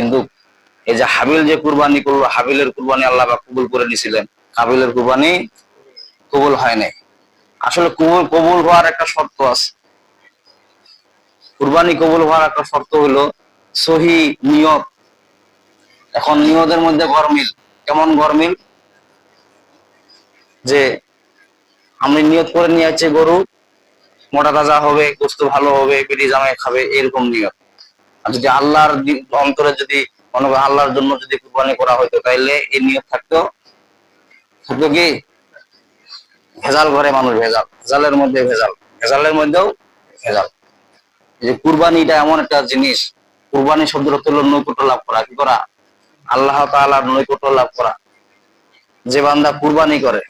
কিন্তু এই যে হাবিল যে কুরবানি করলো, হাবিলের কুরবানি আল্লাহ পাক কবুল করে নিয়েছিলেন, কাবিলের কুরবানি কবুল হয় নাই। আসলে কবুল হওয়ার একটা শর্ত আছে। কুরবানি কবুল হওয়ার একটা শর্ত হলো সহি নিয়ত। এখন নিয়তের মধ্যে গরমিল। কেমন গরমিল? যে আমি নিয়ত করে নিয়ে যাচ্ছি গরু মোটা তাজা হবে, গোস্ত ভালো হবে, পেটি জামাই খাবে, এরকম নিয়ত। আর যদি আল্লাহর অন্তরে যদি মনে করেন আল্লাহর জন্য যদি কুরবানি করা হইতো, তাইলে এই নিয়ত থাকতো কি ভেজাল করে মানুষ, ভেজালের মধ্যে ভেজাল, ভেজালের মধ্যেও ভেজাল। যে কুরবানিটা এমন একটা জিনিস, কুরবানি শব্দের অর্থ হলো নৈকট্য লাভ করা। কি করা? আল্লাহ তাআলার নৈকট্য লাভ করা। যে বান্দা কুরবানি করে,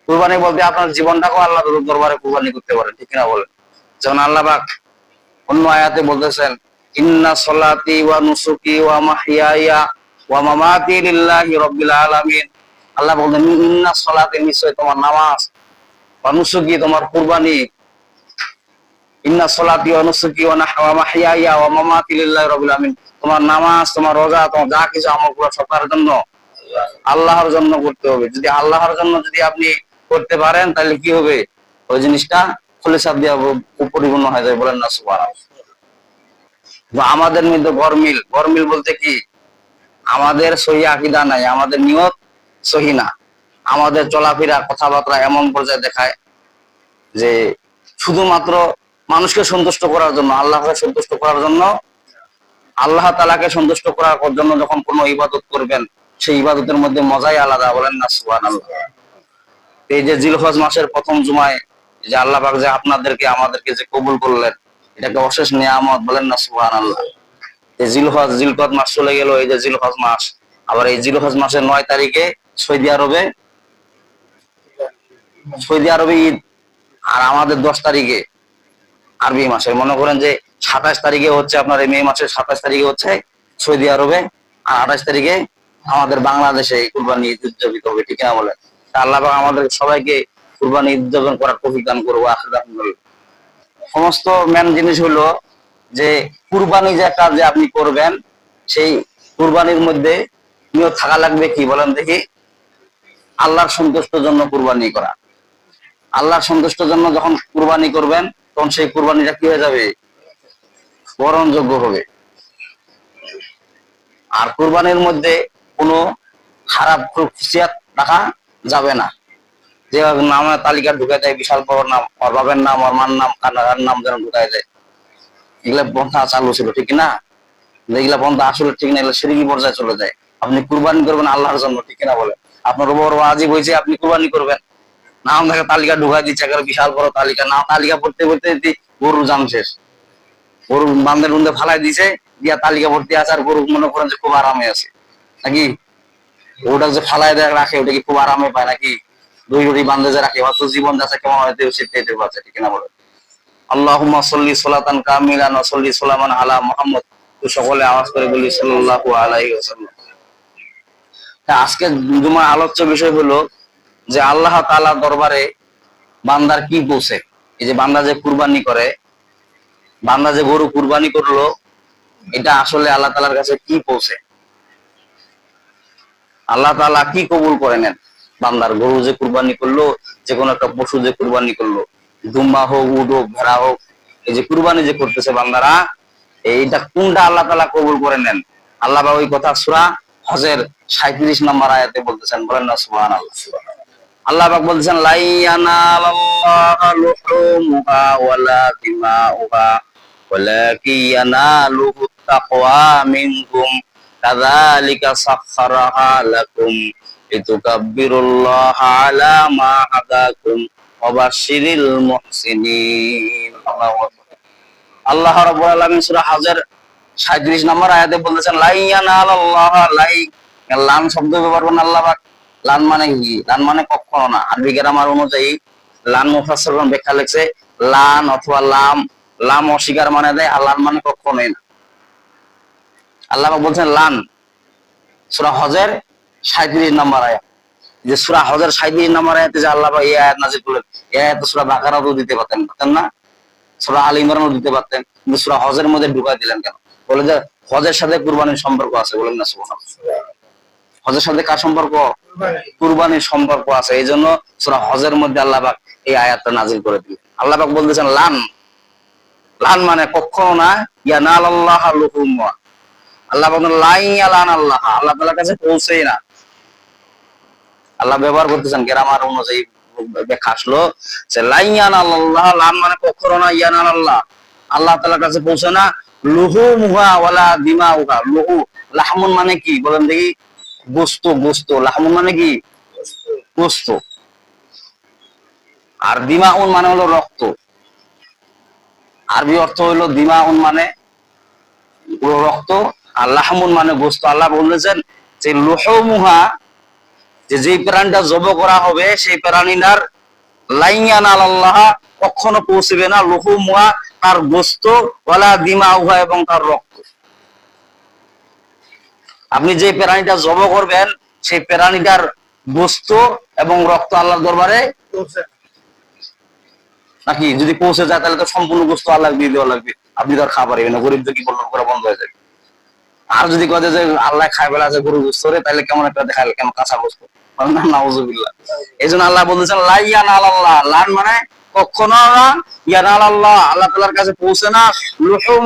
কুরবানি বলতে আপনার জীবনটাকেও আল্লাহ দরবারে কুরবানি করতে পারেন, ঠিক কিনা বলেন? যেমন আল্লাহ পাক অন্য আয়াতে বলতেছেন, ইন্না সলাতি ওয়া নুসুকি ওয়া মাহইয়ায়া ওয়া মামাতি লিল্লাহি রাব্বিল আলামিন। আল্লাহ বলেন ইন্না সলাতি, নিশ্চয় তোমার নামাজ, ওয়া নুসুকি তোমার কুরবানি, ইন্না সলাতি ওয়া নুসুকি ওয়া মাহইয়ায়া ওয়া মামাতি লিল্লাহি রাব্বিল আলামিন। তোমার নামাজ, তোমার রোজা, তোমার যা কিছু আমল করা সব কার জন্য? আল্লাহর জন্য করতে হবে। যদি আল্লাহর জন্য যদি আপনি করতে পারেন, তাহলে কি হবে? ওই জিনিসটা খুলিসাত দিয়া পরিপূর্ণ হয়ে যায়। বলেন না সুবহানাল্লাহ। আমাদের মধ্যে গরমিল, গরমিল বলতে কি, আমাদের সহি আকীদা নাই, আমাদের নিয়ত সহি না, আমাদের চলাফেরা কথাবার্তা এমন পর্যায়ে দেখায় যে শুধুমাত্র মানুষকে সন্তুষ্ট করার জন্য, আল্লাহকে সন্তুষ্ট করার জন্য, আল্লাহ তাআলাকে সন্তুষ্ট করার জন্য যখন কোনো ইবাদত করবেন, সেই ইবাদতের মধ্যে মজাই আলাদা। বলেন না সুবহানাল্লাহ। এই যে জিলহজ মাসের প্রথম জুমায় যে আল্লাহ পাক যে আপনাদেরকে আমাদেরকে যে কবুল করলেন, এটাকে অশেষ নিয়ামত। বলেন না সুবহানাল্লাহ। এই জিলহজ মাস চলে গেল, এই যে জিলহজ মাস, আবার এই জিলহজ মাসের 9 তারিখে সৌদি আরবে ঈদ, আর আমাদের 10 তারিখে আরবি মাসে, মনে করেন যে 27 তারিখে হচ্ছে আপনার এই মে মাসের 27 তারিখে হচ্ছে সৌদি আরবে, আর 28 তারিখে আমাদের বাংলাদেশে এই কুরবানি ঈদ উদযাপিত হবে, ঠিক না বলেন? আল্লাহ পাক আমাদের সবাইকে কুরবানি ঈদ উদযাপন করার তৌফিক দান করবো। সমস্ত মেন জিনিস হলো যে কুরবানি যে একটা যে আপনি করবেন, সেই কুরবানির মধ্যে নিয়ত থাকা লাগবে কি বলেন দেখি? আল্লাহর সন্তুষ্টের জন্য কুরবানি করা। আল্লাহর সন্তুষ্টের জন্য যখন কুরবানি করবেন, তখন সেই কুরবানিটা কি হয়ে যাবে? গ্রহণযোগ্য হবে। আর কুরবানির মধ্যে কোনো খারাপ খুশিয়াত রাখা যাবে না। যে নামের তালিকা ঢুকে দেয়, বিশাল বড় নাম, ওর বাবার নাম, ওর মার নাম, কানার নাম যেন ঢুকাই দেয়, এগুলা পন্থা চালু ছিল, ঠিক না? এগুলা পন্থা আসলে ঠিক না, এগুলো শিরকি পর্যায়ে চলে যায়। আপনি কুরবানি করবেন আল্লাহর জন্য, ঠিক না বলেন? আপনার বড় আজীব হয়েছে, আপনি কুরবানি করবেন, নাম দেখে তালিকা ঢুকাই দিচ্ছে, একটা বিশাল বড় তালিকা, না তালিকা পড়তে পড়তে গরুর জান শেষ, গরু বান্ধে বুন্ধে ফালাই দিছে, দিয়া তালিকা ভর্তি আছে, আর গরু মনে করেন যে খুব আরামে আছে নাকি? ওটা যে ফালাই দেয় রাখে, ওটা কি খুব আরামে পায় নাকি? দুই গড়ি বান্ধে যে রাখে, অত জীবন যাচ্ছে কেমন হয়তো সেটা পাচ্ছে, ঠিক না বলে? আল্লাহুম্মা সাল্লি সালাতান কামিলান ওয়া সাল্লি সালামান আলা মুহাম্মদ। তো সকলে আওয়াজ করে বলি সাল্লাল্লাহু আলাইহি ওয়াসাল্লাম। আজকে জুমার আলোচ্য বিষয় হলো যে আল্লাহ তাআলার দরবারে বান্দার কি পৌঁছে। এই যে বান্দা যে কুরবানি করে, বান্দা যে গরু কুরবানি করলো, এটা আসলে আল্লাহ তাআলার কাছে কি পৌঁছে, আল্লাহ তাআলা কি কবুল করে নেন? বান্দার গরু যে কুরবানি করলো, যে কোনো একটা পশু যে কুরবানি করলো, দুম্বা হোক, উট হোক, ভেড়া হোক, এই যে কুরবানি যে করতেছে বান্দারা, এইটা কোনটা আল্লাহ তাআলা কবুল করে নেন? আল্লাহ পাক ওই কথা সূরা হজের 37 নম্বর আয়াতে বলতেছেন। বলেন না সুবহানাল্লাহ। আল্লাহ পাক বলতেছেন, লা ইয়ানালাল্লাহু লুহুমুহা ওয়ালা দিমাউহা ওয়ালাকিন ইয়ানালুহু তাকওয়া মিনকুম কাযালিকা সাখখারাহা লাকুম লিতুকাব্বিরুল্লাহা আলা মা হাদাকুম ওয়া বাশশিরিল মুহসিনিন। আল্লাহ রাব্বুল আলামিন সূরা হজের 37 নম্বর আয়াতে বলতেছেন, লা ইয়ানালাল্লাহ, লান শব্দ ব্যবহার করেন আল্লাহ পাক। লান মানে কি? লান মানে কখনো না। আরবি গ্রামার অনুযায়ী লান মুফাসসিরগণ ব্যাখ্যা লিখছে, লান অথবা লাম, লাম অস্বীকার মানে দেয়, আর লান মানে কখনোই না। আল্লাহ পাক বলছেন লান, সূরা হজের 37 নম্বর আয়াত। যে সূরা হজের 37 নম্বর আয়াতে যে আল্লাহ পাক এই আয়াত নাযিল করলেন, এই আয়াত সূরা বাকারাতেও দিতে পারতেন না? সূরা আলে ইমরানও দিতে পারতেন, কিন্তু সূরা হজের মধ্যে ঢুকাই দিলেন কেন? বলে যে হজের সাথে কুরবানির সম্পর্ক আছে, বলেন না সুবহানাল্লাহ। হজের সাথে কার সম্পর্ক? কুরবানির সম্পর্ক আছে। এই জন্য সূরা হজের মধ্যে আল্লাহ পাক এই আয়াতটা নাযিল করে দিলেন। আল্লাহ পাক বলতেছেন লান, লান মানে কখনো না, ইয়ানালাল্লাহ লুহুমুহা, আল্লাহ বলেন লা ইয়ালান আল্লাহ, আল্লাহ তাআলার কাছে পৌঁছেই না। আল্লাহ ব্যবহার করতেছেন গ্রামার অনুযায়ী ব্যাখ্যা আসলো যে লা ইয়ানালাল্লাহ, লান মানে কখনো না, ইয়ানালাল্লাহ আল্লাহ তাআলার কাছে পৌঁছে না, লুহুমুহা ওয়ালা দিমাউহা। লুহু লাহমুন মানে কি বলেন দেখি? গোশত, গোশত। লাহমুন মানে কি? গোশত। আর দিমাউন মানে হলো রক্ত। আরবি অর্থ হইলো দিমাউন মানে রক্ত, আর লাহমুন মানে গোশত। আল্লাহ বলেছেন যে লুহুমুহা, যে প্রাণীটা জব করা হবে সেই প্রাণীটার লাইয়ানাল আল্লাহ কখনো পৌঁছবে না, লুহুমুহা তার গোশত, ওয়ালা দিমাউহা এবং তার রক্ত। আপনি যে প্রাণীটা জব করবেন সেই প্রাণীটার গোশত এবং রক্ত আল্লাহর দরবারে নাকি যদি পৌঁছে যায় তাহলে তো সম্পূর্ণ গোশত আল্লাহ দিয়ে দেওয়া লাগবে, আপনি তো আর খাওয়া পারবেন না, গরিব কি বলল করা বন্ধ হয়ে যাবে। আর যদি কথা যে আল্লাহ খাই বেলা আছে গরু গোশত রে, তাহলে কেমন একটা দেখালে, কেমন কাঁচা গোশত, নাউজুবিল্লাহ। এই জন্য আল্লাহ বলতেছেন লাইয়ান আল্লাহ, লান মানে কখনো না, ইয়ান আল্লাহ আল্লাহ তাআলার কাছে পৌঁছে না, লুহুম